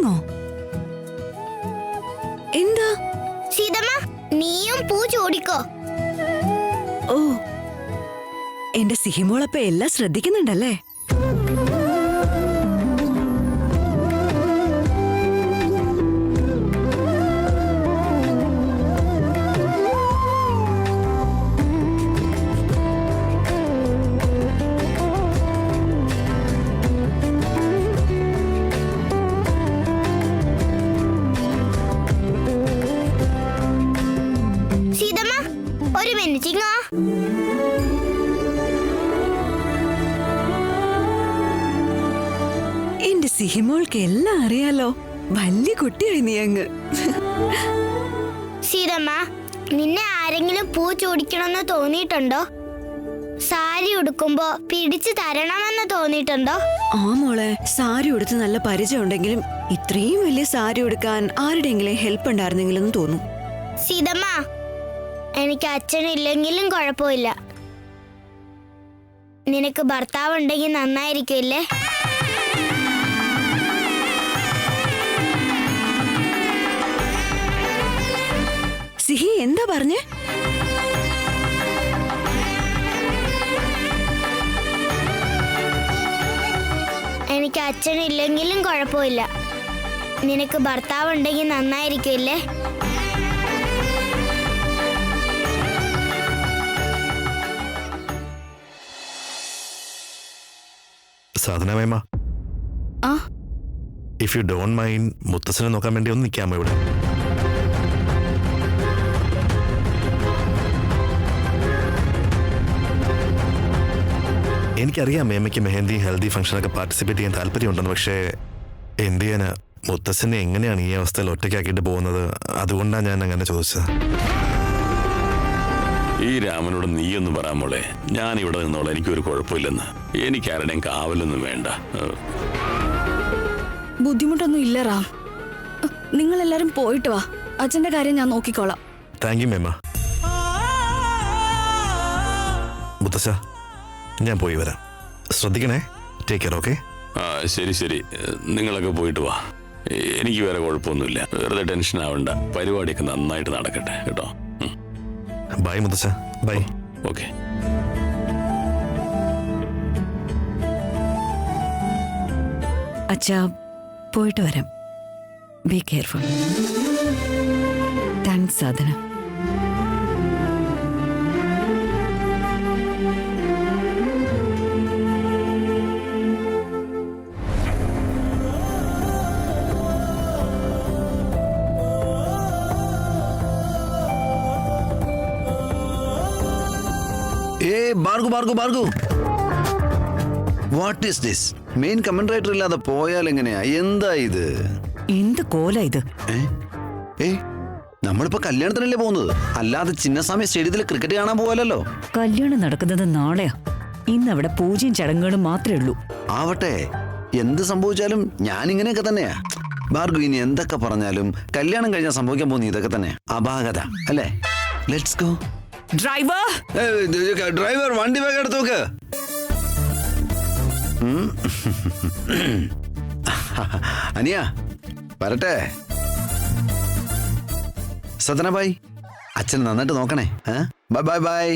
വെഡിങ്ങോ? എന്താ സീതമ്മ, നീയും പൂ ചൂടിക്കോ. ഓ, എന്റെ സിഹിമോളപ്പ എല്ലാം ശ്രദ്ധിക്കുന്നുണ്ടല്ലേ? സീതമ്മ, ഒരു മിനിറ്റ് ഇങ്ങോ. എന്റെ സിഹിമോൾക്ക് എല്ലാം അറിയാലോ. വലിയ കുട്ടിയായി നീ അങ്ങ്. സീതമ്മ, നിന്നെ ആരെങ്കിലും പൂ ചൂടിക്കണമെന്ന് തോന്നിയിട്ടുണ്ടോ? സാരി ഉടുക്കുമ്പോ പിടിച്ചു തരണമെന്ന് തോന്നിയിട്ടുണ്ടോ? ആ മോളെ, സാരി ഉടുത്ത് നല്ല പരിചയം ഉണ്ടെങ്കിലും ഇത്രയും വലിയ സാരി ഉടുക്കാൻ ആരുടെയെങ്കിലും ഹെൽപ്പ് ഉണ്ടായിരുന്നെങ്കിലും തോന്നും. സീതമ്മ, എനിക്ക് അച്ഛനില്ലെങ്കിലും കുഴപ്പമില്ല. നിനക്ക് ഭർത്താവ് ഉണ്ടെങ്കിൽ നന്നായിരിക്കില്ലേ? സിഹി എന്താ പറഞ്ഞേ? എനിക്ക് അച്ഛനില്ലെങ്കിലും കുഴപ്പമില്ല. നിനക്ക് ഭർത്താവ് ഉണ്ടെങ്കിൽ നന്നായിരിക്കില്ലേ? സാധന മേമ, ഇഫ് യു ഡോണ്ട് മൈൻഡ്, മുത്തച്ഛനെ നോക്കാൻ വേണ്ടി ഒന്ന് നിൽക്കാമോ ഇവിടെ? എനിക്കറിയാം മേമയ്ക്ക് മെഹന്തി ഹെൽദി ഫംഗ്ഷനൊക്കെ പാർട്ടിസിപ്പേറ്റ് ചെയ്യാൻ താല്പര്യമുണ്ടെന്ന്. പക്ഷേ എന്ത് ചെയ്യാന്, മുത്തച്ഛനെ എങ്ങനെയാണ് ഈ അവസ്ഥയിൽ ഒറ്റയ്ക്കാക്കിയിട്ട് പോകുന്നത്? അതുകൊണ്ടാണ് ഞാൻ അങ്ങനെ ചോദിച്ചത്. ഈ രാമനോട് നീയൊന്നും പറയാൻ മോളെ, ഞാൻ ഇവിടെ നിന്നോളാം, എനിക്കൊരു കുഴപ്പമില്ലെന്ന്. എനിക്ക് ആരുടെയും കാവലൊന്നും വേണ്ട. ബുദ്ധിമുട്ടൊന്നും ഇല്ല റാം. നിങ്ങളെല്ലാരും പോയിട്ട് വാ, അച്ഛന്റെ കാര്യം ഞാൻ നോക്കിക്കോളാം. താങ്ക് യു മേമ. മുത്തച്ഛ, ഞാൻ പോയി വരാം. ശ്രദ്ധിക്കണേ. Take care. ഓക്കെ? ശരി ശരി, നിങ്ങളൊക്കെ പോയിട്ട് വാ. എനിക്ക് വേറെ കുഴപ്പമൊന്നുമില്ല. വെറുതെ ടെൻഷൻ ആവണ്ട. പരിപാടിയൊക്കെ നന്നായിട്ട് നടക്കട്ടെ കേട്ടോ. ബൈ മുത്തച്ഛ. ബൈ. ഓക്കെ. അച്ഛാ, പോയിട്ട് വരാം. Be careful. Thanks Sadhana. Bhargu, what is this? Main comment writer ഇല്ലാതെ പോയാൽ എങ്ങനെയാ? എന്താ ഇത്? എന്ത് കോല ഇത്? നമ്മളിപ്പോ കല്യാണത്തിനല്ലേ പോകുന്നത്, അല്ലാതെ ചിന്നസ്വാമി സ്റ്റേഡിയത്തിൽ ക്രിക്കറ്റ് കാണാൻ പോകാലല്ലോ. കല്യാണം നടക്കുന്നത് നാളെയാ. ഇന്ന് അവിടെ പൂജയും ചടങ്ങുകളും മാത്രമേ ഉള്ളൂ. ആവട്ടെ, എന്ത് സംഭവിച്ചാലും ഞാൻ ഇങ്ങനെയൊക്കെ തന്നെയാ. ഭാർഗു, ഇനി എന്തൊക്കെ പറഞ്ഞാലും കല്യാണം കഴിഞ്ഞാൽ സംഭവിക്കാൻ പോകുന്ന ഇതൊക്കെ തന്നെ അപാകത അല്ലേ? Let's go. ഡ്രൈവർ, വണ്ടി വേഗം എടുത്ത് നോക്ക്. അനിയ, വരട്ടെ. സദന ബായ്, അച്ഛൻ നന്നായിട്ട് നോക്കണേ. Bye bye bye.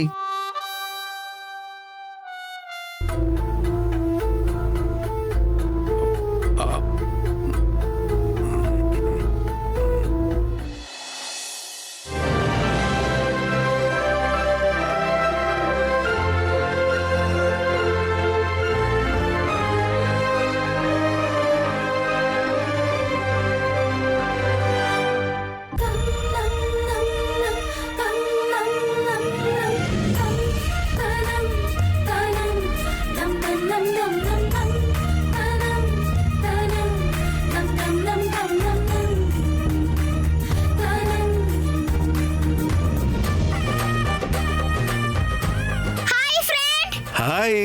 ഹായ്,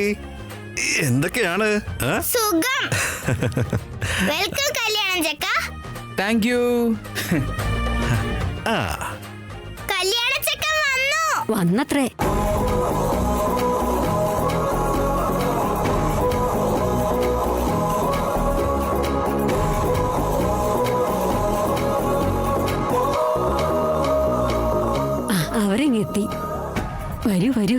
എന്തൊക്കെയാണ്? സുഖം. വെൽക്കം കല്യാണം ചക്ക. Thank you. കല്യാണ ചക്കൻ വന്നത്രേ. വരൂ.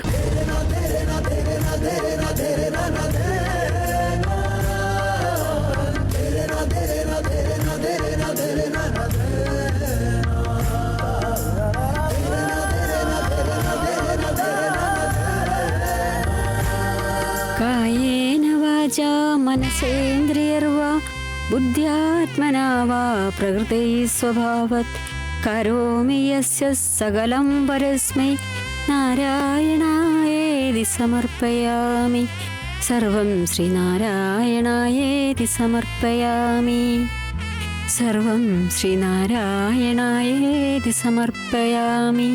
കായേന വാചാ മനസേന്ദ്രിയർവാ ബുദ്ധ്യാത്മനാ വാ പ്രകൃതൈ സ്വഭാവത് കരോമി യസ്യ സകലം പരസ്മൈ നാരായണായേതി സമർപ്പയാമി. സർവം ശ്രീനാരായണായേതി സമർപ്പയാമി. സർവം ശ്രീനാരായണായേതി സമർപ്പയാമി.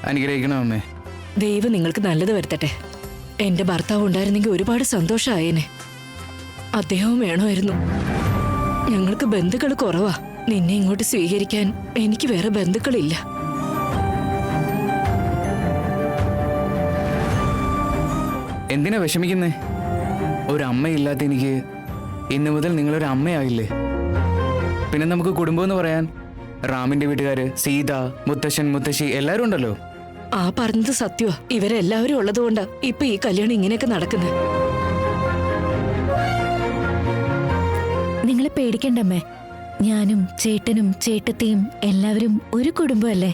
അനുഗ്രഹിക്കണം അമ്മേ. ദൈവം നിങ്ങൾക്ക് നല്ലത് വരുത്തട്ടെ. എന്റെ ഭർത്താവ് ഉണ്ടായിരുന്നെങ്കിൽ ഒരുപാട് സന്തോഷമായേനെ. അദ്ദേഹവും വേണമായിരുന്നു. ഞങ്ങൾക്ക് ബന്ധുക്കൾ കുറവാ. നിന്നെ ഇങ്ങോട്ട് സ്വീകരിക്കാൻ എനിക്ക് വേറെ ബന്ധുക്കളില്ല. എന്തിനാ വിഷമിക്കുന്നേ? ഒരു അമ്മയില്ലാത്ത എനിക്ക് ഇന്നു മുതൽ നിങ്ങളൊരു അമ്മയായില്ലേ? പിന്നെ നമുക്ക് കുടുംബം എന്ന് പറയാൻ റാമിന്റെ വീട്ടുകാര്, സീത, മുത്തശ്ശൻ, മുത്തശ്ശി എല്ലാരും ഉണ്ടല്ലോ. ആ പറഞ്ഞത് സത്യമാ. ഇവരെല്ലാവരും ഉള്ളതുകൊണ്ടാ ഇപ്പൊ ഈ കല്യാണം ഇങ്ങനെയൊക്കെ നടക്കുന്നത്. നിങ്ങളെ പേടിക്കണ്ടമ്മേ. ഞാനും ചേട്ടനും ചേട്ടത്തിയും എല്ലാവരും ഒരു കുടുംബമല്ലേ?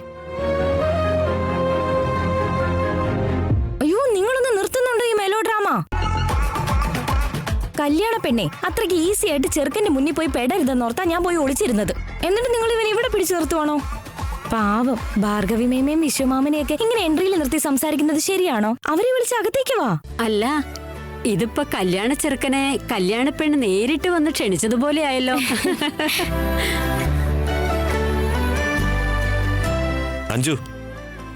അയ്യോ, നിങ്ങളൊന്ന് നിർത്തുന്നുണ്ടോ ഈ മെലോ ഡ്രാമ? കല്യാണ പെണ്ണെ അത്രയ്ക്ക് ഈസി ആയിട്ട് ചെറുക്കന്റെ മുന്നിൽ പോയി പെടരുതെന്നോർത്താ ഞാൻ പോയി ഒളിച്ചിരുന്നത്. എന്നിട്ട് നിങ്ങൾ ഇവനെ ഇവിടെ പിടിച്ചു നിർത്തുവാണോ? പാവം ഭാർഗവി മേമയും വിശ്വമാമനെയൊക്കെ ഇങ്ങനെ എൻട്രിയിൽ നിർത്തി സംസാരിക്കുന്നത് ശരിയാണോ? അവരെ വിളിച്ച് അകത്തേക്ക് വാ. അല്ല, ഇതിപ്പോ കല്യാണ ചെറുക്കനെ കല്യാണ പെണ്ണ് നേരിട്ട് വന്ന് ക്ഷണിച്ചതുപോലെ ആയല്ലോ. അഞ്ജു,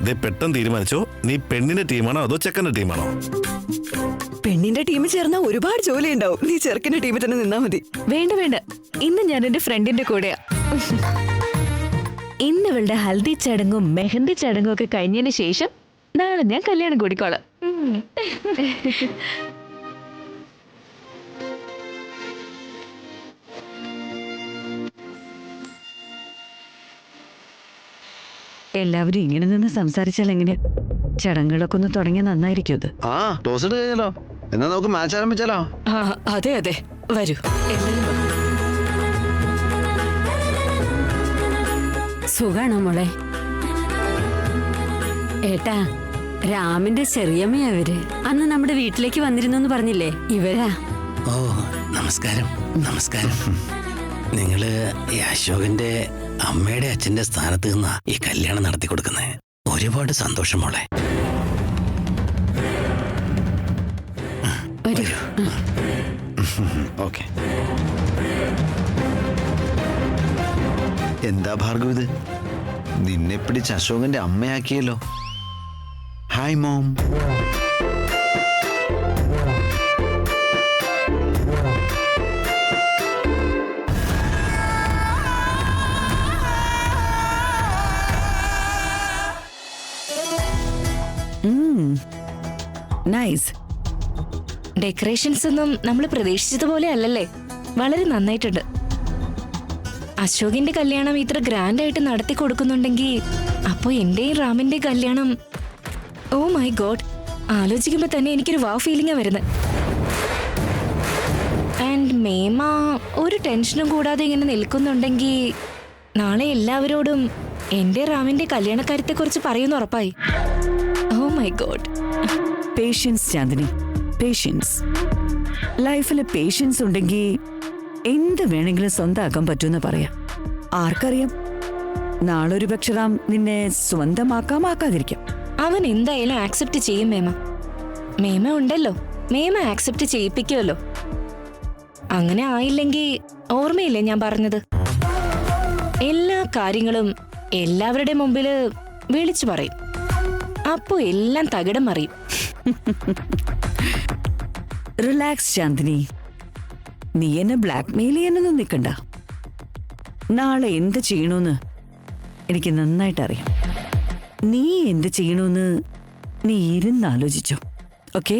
ദേ പെട്ടെന്ന് തീരുമാനിച്ചോ, നീ പെണ്ണിന്റെ ടീമാണോ അതോ ചെക്കന്റെ ടീമാണോ? പെണ്ണിന്റെ ടീമിൽ ചേർന്നാ ഒരുപാട് ജോലി ഉണ്ടാവും. നീ ചെറുക്കന്റെ ടീമിൽ തന്നെ നിന്നാ മതി. വേണ്ട വേണ്ട, ഇന്ന് ഞാൻ എന്റെ ഫ്രണ്ടിന്റെ കൂടെയാ. ഇന്ന് ഇവളുടെ ഹൽദി ചടങ്ങും മെഹന്തി ചടങ്ങും ഒക്കെ കഴിഞ്ഞതിന് ശേഷം നാളെ ഞാൻ കല്യാണം കൂടിക്കോളാം. എല്ലാവരും ഇങ്ങനെ നിന്ന് സംസാരിച്ചാൽ എങ്ങനെ? ചടങ്ങുകളൊക്കെ ഒന്ന് തുടങ്ങിയ നന്നായിരിക്കും. ഇത് ആ ടോസ് ഇട്ട് കഴിഞ്ഞല്ലോ. എന്നാ നമുക്ക് മാച്ച് ആരംഭിച്ചാലോ? അതെ അതെ, വരൂ എല്ലാവരും വാ. സുഖാണോ മോളെ? ഏട്ടാ, രാമിന്റെ ചെറിയമ്മയാ ഇവര്. അന്ന് നമ്മുടെ വീട്ടിലേക്ക് വന്നിരുന്നു പറഞ്ഞില്ലേ, ഇവരാ. ഓ നമസ്കാരം. നമസ്കാരം. നിങ്ങള് ഈ അശോകന്റെ അമ്മയുടെ അച്ഛന്റെ സ്ഥാനത്ത് നിന്നാ ഈ കല്യാണം നടത്തി കൊടുക്കുന്നത്. ഒരുപാട് സന്തോഷം മോളെ. ഓക്കെ. എന്താ ഭാർഗവ് ഇത്? നിന്നെ പിടിച്ച് അശോകന്റെ അമ്മയാക്കിയല്ലോ. Hi mom. നൈസ്. ഡെക്കറേഷൻസ് ഒന്നും നമ്മൾ പ്രതീക്ഷിച്ചതുപോലെ അല്ലല്ലേ? വളരെ നന്നായിട്ടുണ്ട്. അശോകിന്റെ കല്യാണം ഇത്ര ഗ്രാൻഡ് ആയിട്ട് നടത്തി കൊടുക്കുന്നുണ്ടെങ്കിൽ അപ്പോ എന്റെയും റാമിന്റെ കല്യാണം, ഓ മൈ ഗോഡ്, ആലോചിക്കുമ്പോ തന്നെ എനിക്കൊരു വാ ഫീലിംഗാ വരുന്നത്. ആൻഡ് മേമ ഒരു ടെൻഷനും കൂടാതെ ഇങ്ങനെ നിൽക്കുന്നുണ്ടെങ്കിൽ നാളെ എല്ലാവരോടും എന്റെ റാമിന്റെ കല്യാണക്കാര്യത്തെ കുറിച്ച് പറയുന്ന ഉറപ്പായി. Oh my God. Patience Chandini, patience. ലൈഫിൽ പേഷ്യൻസ് ഉണ്ടെങ്കിൽ എന്ത് വേണമെങ്കിലും സ്വന്തമാക്കാൻ പറ്റുമെന്ന് പറയാം. ആർക്കറിയാം, നാളെ ഒരു പക്ഷെ റാം നിന്നെ സ്വന്തമാക്കാതിരിക്കാം. അവൻ എന്തായാലും ആക്സെപ്റ്റ് ചെയ്യും മേമ. മേമ ഉണ്ടല്ലോ, മേമ ആക്സെപ്റ്റ് ചെയ്യിപ്പിക്കുമല്ലോ. അങ്ങനെ ആയില്ലെങ്കിൽ ഓർമ്മയില്ലേ ഞാൻ പറഞ്ഞത്, എല്ലാ കാര്യങ്ങളും എല്ലാവരുടെ മുമ്പില് വിളിച്ചു പറയും. അപ്പോ എല്ലാം തകിടം മറിയും. റിലാക്സ് ചാന്ദിനി, നീ എന്നെ ബ്ലാക്ക് മെയിൽ ചെയ്യാനൊന്നും നിൽക്കണ്ട. നാളെ എന്ത് ചെയ്യണമെന്ന് എനിക്ക് നന്നായിട്ട് അറിയാം. നീ എന്ത് ചെയ്യണമെന്ന് നീ ഇരുന്നാലോചിച്ചോ. ഓക്കെ?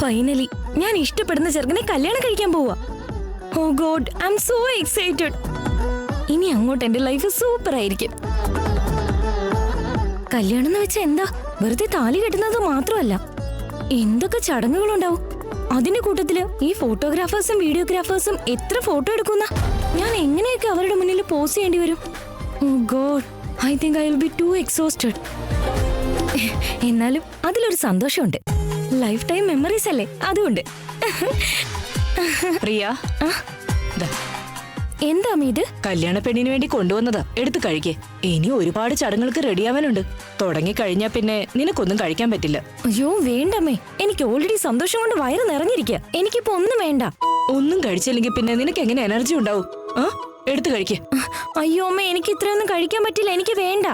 ഫൈനലി ഞാൻ ഇഷ്ടപ്പെടുന്ന ചെറുക്കനെ കല്യാണം കഴിക്കാൻ പോവാ. Oh God, I am so excited. ഇനി അങ്ങോട്ട് എന്റെ ലൈഫ് സൂപ്പർ ആയിരിക്കും. കല്യാണം എന്ന് വെച്ചാൽ എന്താ, വെറുതെ താലി കെട്ടുന്നത് മാത്രമല്ല, എന്തൊക്കെ ചടങ്ങുകളുണ്ടാവും. അതിന്റെ കൂട്ടത്തില് ഈ ഫോട്ടോഗ്രാഫേഴ്സും വീഡിയോഗ്രാഫേഴ്സും എത്ര ഫോട്ടോ എടുക്കുന്ന, ഞാൻ എങ്ങനെയൊക്കെ അവരുടെ മുന്നിൽ പോസ്റ്റ് ചെയ്യേണ്ടി വരും. Oh God, I think I will be too exhausted. എന്നാലും അതിലൊരു സന്തോഷമുണ്ട്. ലൈഫ് ടൈം മെമ്മറീസ് അല്ലേ, അതുകൊണ്ട്. പ്രിയ, ദാ, എന്താ ഇത്? കല്യാണ പെണ്ണിന് വേണ്ടി കൊണ്ടുവന്നതാ, എടുത്ത് കഴിക്കേ. ഇനി ഒരുപാട് ചടങ്ങുകൾക്ക് റെഡിയാവാനുണ്ട്. തുടങ്ങിക്കഴിഞ്ഞാ പിന്നെ നിനക്കൊന്നും കഴിക്കാൻ പറ്റില്ല. അയ്യോ വേണ്ടമ്മേ, എനിക്ക് ഓൾറെഡി സന്തോഷം കൊണ്ട് വയറ് നിറഞ്ഞിരിക്കുക. എനിക്കിപ്പോ ഒന്നും വേണ്ട. ഒന്നും കഴിച്ചില്ലെങ്കിൽ പിന്നെ നിനക്ക് എങ്ങനെ എനർജി ഉണ്ടാവും? ആ, എടുത്ത് കഴിക്കേ. അയ്യോ അമ്മ, എനിക്ക് ഇത്രയൊന്നും കഴിക്കാൻ പറ്റില്ല, എനിക്ക് വേണ്ട.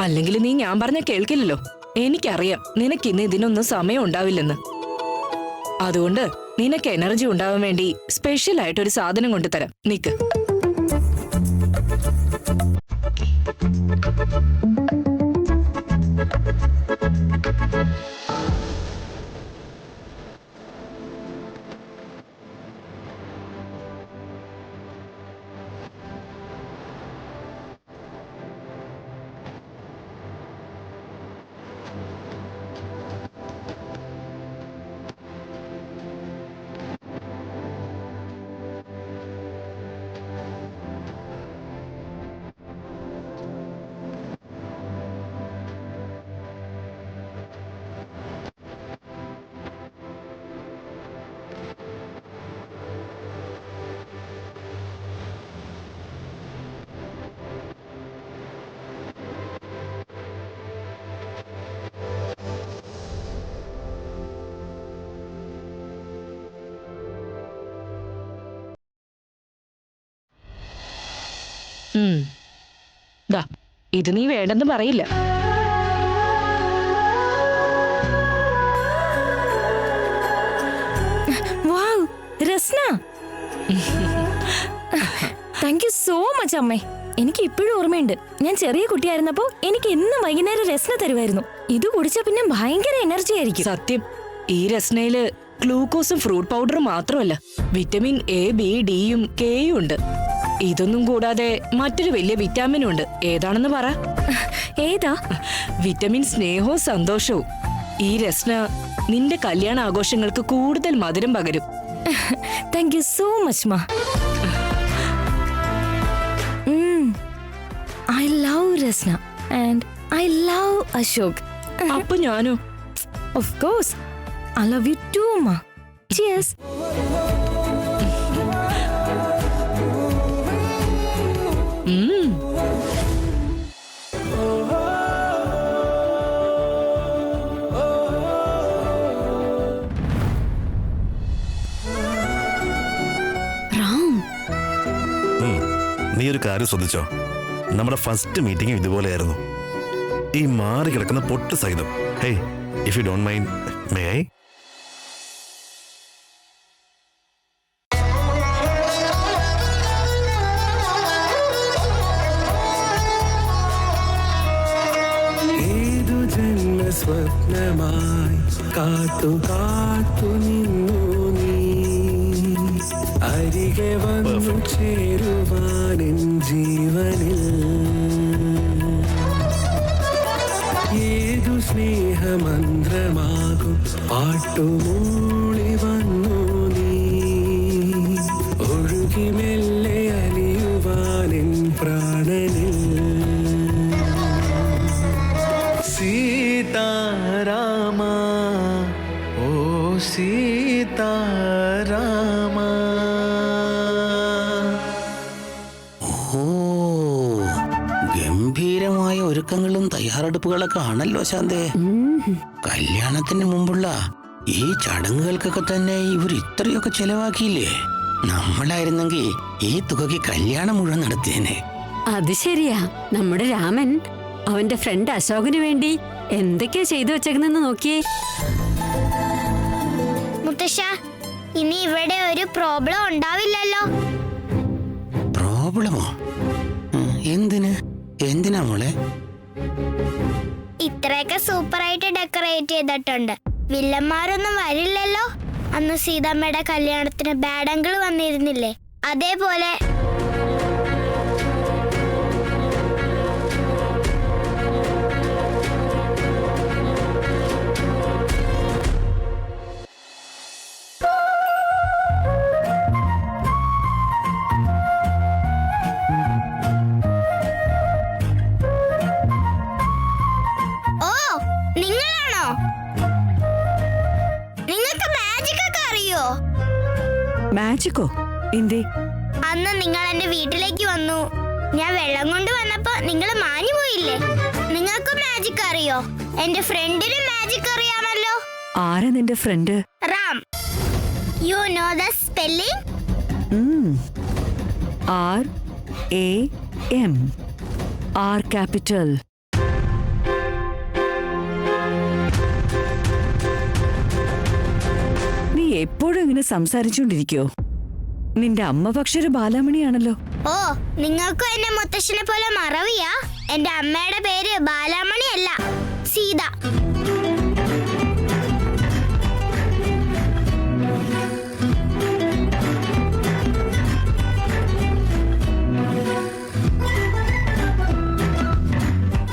അല്ലെങ്കിൽ നീ ഞാൻ പറഞ്ഞ കേൾക്കില്ലല്ലോ. എനിക്കറിയാം നിനക്ക് ഇന്ന് ഇതിനൊന്നും സമയം ഉണ്ടാവില്ലെന്ന്. അതുകൊണ്ട് നിനക്ക് എനർജി ഉണ്ടാവാൻ വേണ്ടി സ്പെഷ്യൽ ആയിട്ട് ഒരു സാധനം കൊണ്ടുതരാം. നിക്ക്. ദാ, ഇത് നീ വേണ്ടെന്ന് പറയില്ല. Wow, Rasna, thank you so much അമ്മേ. എനിക്ക് ഇപ്പോഴും ഓർമ്മയുണ്ട്, ഞാൻ ചെറിയ കുട്ടിയായിരുന്നപ്പോ എനിക്ക് എന്നും വൈകുന്നേരം രസ്ന തരുമായിരുന്നു. ഇത് കുടിച്ചാ പിന്നെ ഭയങ്കര എനർജി ആയിരിക്കും. സത്യം, ഈ രസ്നയില് ഗ്ലൂക്കോസും ഫ്രൂട്ട് പൗഡറും മാത്രമല്ല, വിറ്റമിൻ എ, ബി, ഡിയും കെയും ഉണ്ട്. ഇതൊന്നും കൂടാതെ മറ്റൊരു വലിയ വിറ്റാമിനും ഉണ്ട്. ഏതാണെന്ന് പറ. ഏതാ? വിറ്റമിൻ സ്നേഹവും സന്തോഷവും. ഈ രസ്ന നിന്റെ കല്യാണ ആഘോഷങ്ങൾക്ക് കൂടുതൽ മധുരം പകരും. Thank you so much ma. I love Rasna and I love Ashok. അപ്പൊ ഞാനോ? Of course, I love you too ma. Cheers. നീ ഒരു കാര്യം ശ്രദ്ധിച്ചോ, നമ്മുടെ ഫസ്റ്റ് മീറ്റിംഗ് ഇതുപോലെയായിരുന്നു. ഈ മാറി കിടക്കുന്ന പൊട്ട് സഹിതം. Hey, if you don't mind, may I? ഏതു ജന്മ സ്വപ്നമായി കാത്തു കാത്തു നിന്നു നീ, അരികെ വന്നു ചേരുവാനിൻ ജീവനിൽ. ഏതു സ്നേഹമന്ത്രമാകും പാട്ടുമൂളി വന്നു നീ, ഒഴുകി മെല്ലെ അലിയുവാനിൻ പ്രാണനിൽ. സീതാരാമ, ഓ സീതാരാമ. ഗംഭീരമായ ഒരുക്കങ്ങളും തയ്യാറെടുപ്പുകളൊക്കെ ആണല്ലോ ശാന്തേ. കല്യാണത്തിന് മുമ്പുള്ള ഈ ചടങ്ങുകൾക്കൊക്കെ തന്നെ ഇവർ ഇത്രയൊക്കെ ചെലവാക്കിയില്ലേ? നമ്മളായിരുന്നെങ്കിൽ ഈ തുകയ്ക്ക് കല്യാണം മുഴുവൻ നടത്തിയേനെ. അത് ശരിയാ. നമ്മുടെ രാമൻ അവന്റെ ഫ്രണ്ട് അശോകന് വേണ്ടി എന്തൊക്കെയാ ചെയ്തു വെച്ചേക്കുന്നെന്ന് നോക്കിയേ. മുത്തശ്ശ, ഇനി ഇവിടെ ഒരു പ്രോബ്ലം ഉണ്ടാവില്ലല്ലോ. പ്രോബ്ലമോ? എന്തിനാ മോളെ? ഇത്രയൊക്കെ സൂപ്പറായിട്ട് ഡെക്കറേറ്റ് ചെയ്തിട്ടുണ്ട്. വില്ലന്മാരൊന്നും വരില്ലല്ലോ. അന്ന് സീതമ്മയുടെ കല്യാണത്തിന് ബാഡ് അങ്കിൾ വന്നിരുന്നില്ലേ, അതേപോലെ. ഓ, നിങ്ങളാണോ? നിങ്ങൾക്ക് മാജിക് ഒക്കെ അറിയോ? മാജിക്കോ? എന്തേ? അന്ന് നിങ്ങൾ എന്റെ വീട്ടിലേക്ക് വന്നു. ഞാൻ വെള്ളം കൊണ്ട് വന്നപ്പോ നിങ്ങൾ മാഞ്ഞു പോയില്ലേ? നിങ്ങൾക്ക് മാജിക് അറിയോ? എന്റെ ഫ്രണ്ടിന് മാജിക് അറിയാമല്ലോ. ആരാ നിന്റെ friend? Ram. You know the spelling? RAM. R capital. നീ എപ്പോഴും ഇങ്ങനെ സംസാരിച്ചുകൊണ്ടിരിക്കോ? നിന്റെ അമ്മ പക്ഷെ ഒരു ബാലാമണിയാണല്ലോ. ഓ, നിങ്ങൾക്കും എന്നെ മുത്തശ്ശനെ പോലെ മറവിയാ? എന്റെ അമ്മയുടെ പേര് ബാലാമണി അല്ല, സീത.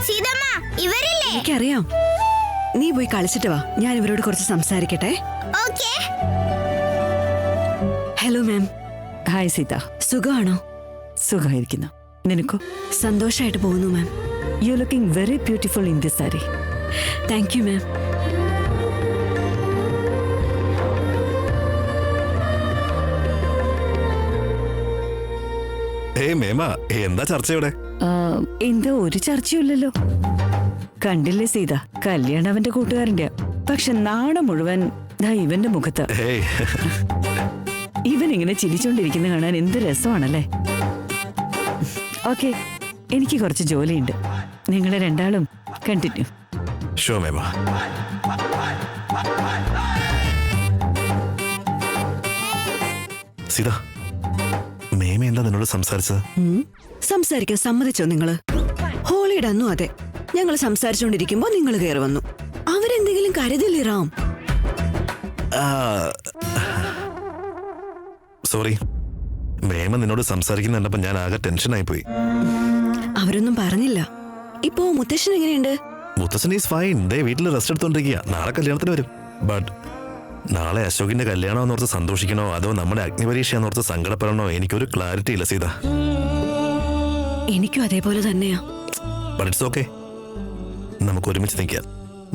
സീതമ്മ, ഇവരില്ലേ? എനിക്കറിയാം. നീ പോയി കളിച്ചിട്ട് വാ, ഞാൻ ഇവരോട് കുറച്ച് സംസാരിക്കട്ടെ. Okay. Hello ma'am. Hi Seetha. സുഖമാണോ? സുഖമായിരിക്കുന്നു. നിനക്കോ? സന്തോഷമായിട്ട് പോകുന്നു ma'am. You looking very beautiful in this sari. Thank you ma'am. മേമ, എന്താ ചർച്ചയുടെ? എന്താ ഒരു ചർച്ചയില്ലല്ലോ. കണ്ടില്ലേ സീത, കല്യാണം അവന്റെ കൂട്ടുകാരന്റെ. പക്ഷെ നാണം മുഴുവൻ ഇവന്റെ മുഖത്ത്. ഇവൻ ഇങ്ങനെ ചിരിച്ചോണ്ടിരിക്കുന്ന കാണാൻ എന്ത് രസമാണല്ലേ. ഓക്കെ, എനിക്ക് കുറച്ച് ജോലിയുണ്ട്. നിങ്ങളെ രണ്ടാളും കണ്ടിന്യൂ. ഷോ മേമ. സീത, മേമ എന്താ നിന്നോട് സംസാരിച്ചത്? സംസാരിക്കാൻ സമ്മതിച്ചോ നിങ്ങള്? ഹോളിയുടെ അന്നും അതെ, ഞങ്ങൾ സംസാരിച്ചോണ്ടിരിക്കുമ്പോ നിങ്ങൾ കയറി വന്നു. അവരെന്തെങ്കിലും കരുതില്ലേ റാം? സോറി, മേമ നിന്നോട് സംസാരിക്കുന്നുണ്ടപ്പോ ഞാൻ ആകെ ടെൻഷനായി പോയി. അവരൊന്നും പറഞ്ഞില്ല. ഇപ്പോ മുത്തശ്ശൻ എങ്ങനെയുണ്ട്? മുത്തശ്ശൻ ഈസ് ഫൈൻ. ദേ വീട്ടിൽ റെസ്റ്റ് എടുത്തോണ്ടിരിക്കുക. നാളെ കല്യാണത്തിന് വരും. ബട്ട് നാളെ അശോകിന്റെ കല്യാണം എന്നോർത്ത് സന്തോഷിക്കണോ അതോ നമ്മുടെ അഗ്നിപരീക്ഷ എന്നോർത്ത് സങ്കടപ്പെടണോ എനിക്കൊരു ക്ലാരിറ്റി ഇല്ല സീത. എനിക്കും അതേപോലെ തന്നെയാ. But it's okay. നമുക്ക് ഒരുമിച്ച് നിൽക്കാം.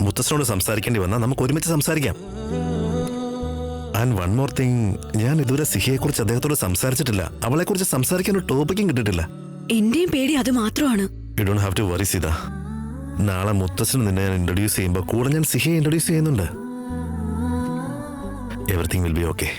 മുത്തശ്ശനോട് സംസാരിക്കേണ്ടി വന്നാൽ നമുക്ക് ഒരുമിച്ച് സംസാരിക്കാം. ആൻഡ് വൺ മോർ തിങ്, ഞാൻ ഇതുവരെ സിഹിയെ കുറിച്ച് അദ്ദേഹത്തോട് സംസാരിച്ചിട്ടില്ല. അവളെ കുറിച്ച് സംസാരിക്കാൻ ഒരു ടോപ്പിക്കും കിട്ടിയിട്ടില്ല. എന്റെയും പേടി അത് മാത്രമാണ്. You don't have to worry Sita. നാളെ മുത്തശ്ശന് നിന്നെ ഞാൻ ഇൻട്രൊഡ്യൂസ് ചെയ്യുമ്പോൾ കൂടെ ഞാൻ സിഹിയെ ഇൻട്രൊഡ്യൂസ് ചെയ്യുന്നുണ്ട്. Everything will be okay.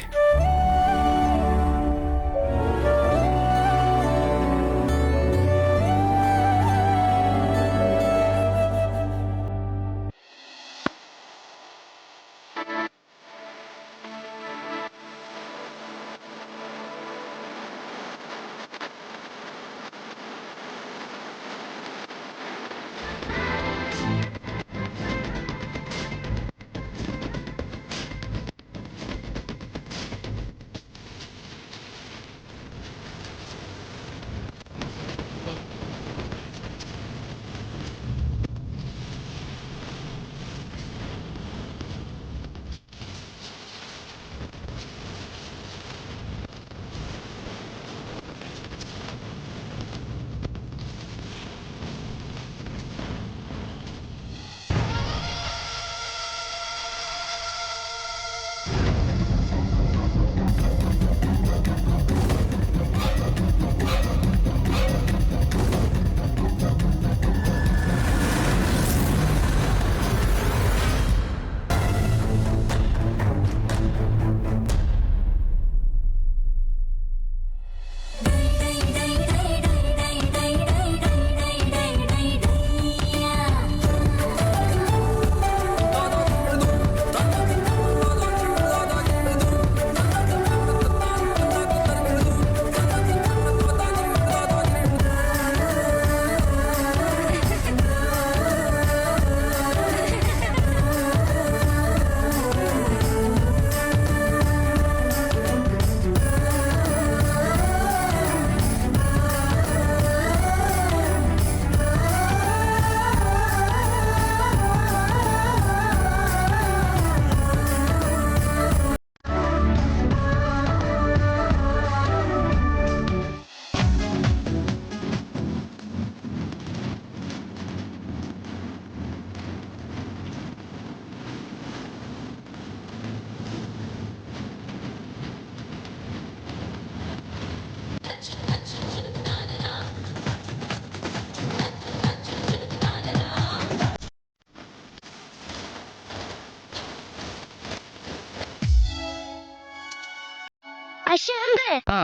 Uncle ആ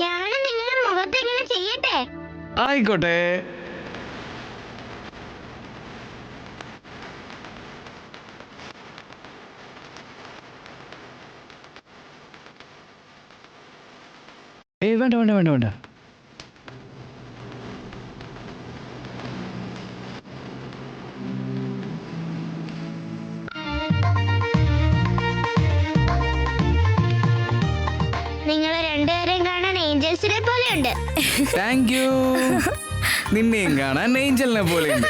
ഞാൻ നിങ്ങളുടെ മുഖത്ത് എങ്ങനെ ചെയ്യട്ടെ? ആയിക്കോട്ടെ. ഏയ് വേണ്ട വേണ്ട വേണ്ട വേണ്ട. നിങ്ങളെ രണ്ടുപേരെയും കാണാൻ ഏഞ്ചൽസിനെ പോലെയുണ്ട്. Thank you. നിന്നെയും കാണാൻ ഏഞ്ചലിനെ പോലെ ഉണ്ട്.